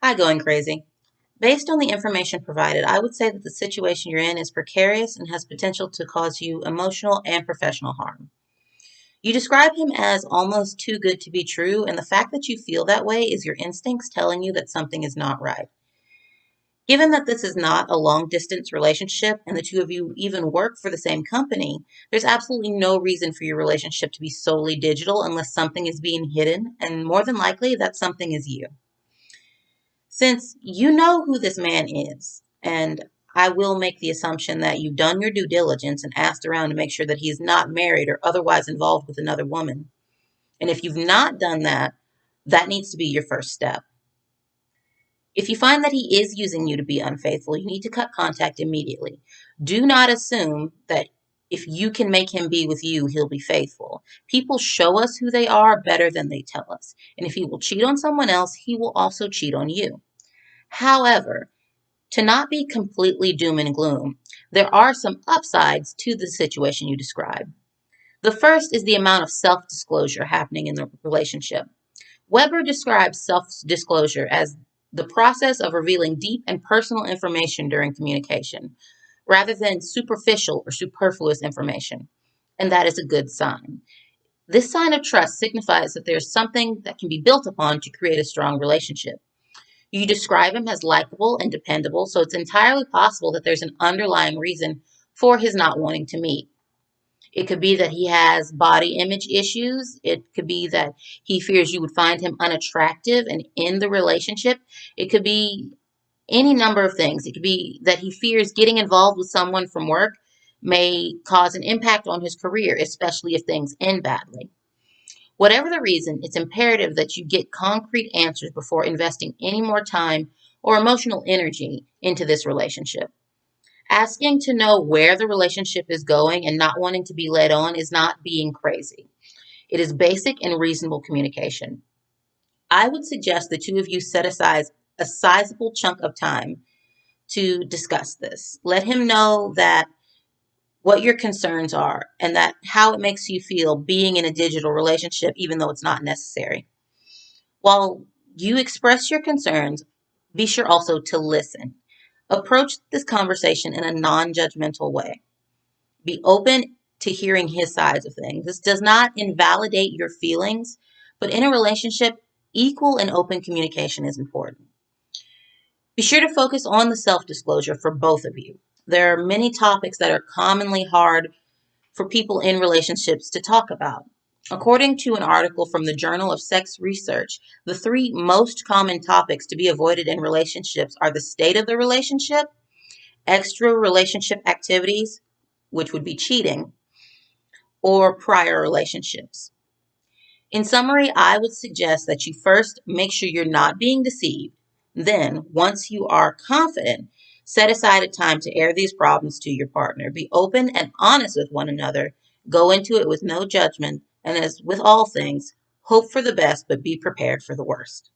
Hi, going crazy. Based on the information provided, I would say that the situation you're in is precarious and has potential to cause you emotional and professional harm. You describe him as almost too good to be true, and the fact that you feel that way is your instincts telling you that something is not right. Given that this is not a long distance relationship and the two of you even work for the same company, there's absolutely no reason for your relationship to be solely digital unless something is being hidden, and more than likely, that something is you. Since you know who this man is, and I will make the assumption that you've done your due diligence and asked around to make sure that he's not married or otherwise involved with another woman. And if you've not done that, that needs to be your first step. If you find that he is using you to be unfaithful, you need to cut contact immediately. Do not assume that if you can make him be with you, he'll be faithful. People show us who they are better than they tell us. And if he will cheat on someone else, he will also cheat on you. However, to not be completely doom and gloom, there are some upsides to the situation you describe. The first is the amount of self disclosure happening in the relationship. Weber describes self disclosure as the process of revealing deep and personal information during communication, rather than superficial or superfluous information. And that is a good sign. This sign of trust signifies that there is something that can be built upon to create a strong relationship. You describe him as likable and dependable, so it's entirely possible that there's an underlying reason for his not wanting to meet. It could be that he has body image issues. It could be that he fears you would find him unattractive and in the relationship. It could be any number of things. It could be that he fears getting involved with someone from work may cause an impact on his career, especially if things end badly. Whatever the reason, it's imperative that you get concrete answers before investing any more time or emotional energy into this relationship. Asking to know where the relationship is going and not wanting to be led on is not being crazy. It is basic and reasonable communication. I would suggest the two of you set aside a sizable chunk of time to discuss this. Let him know that what your concerns are and that how it makes you feel being in a digital relationship, even though it's not necessary. While you express your concerns, be sure also to listen. Approach this conversation in a non judgmental way. Be open to hearing his sides of things. This does not invalidate your feelings, but in a relationship, equal and open communication is important. Be sure to focus on the self disclosure for both of you. There are many topics that are commonly hard for people in relationships to talk about. According to an article from the Journal of Sex Research, the three most common topics to be avoided in relationships are the state of the relationship, extra relationship activities, which would be cheating, or prior relationships. In summary, I would suggest that you first make sure you're not being deceived. Then, once you are confident, set aside a time to air these problems to your partner. Be open and honest with one another. Go into it with no judgment. And as with all things, hope for the best, but be prepared for the worst.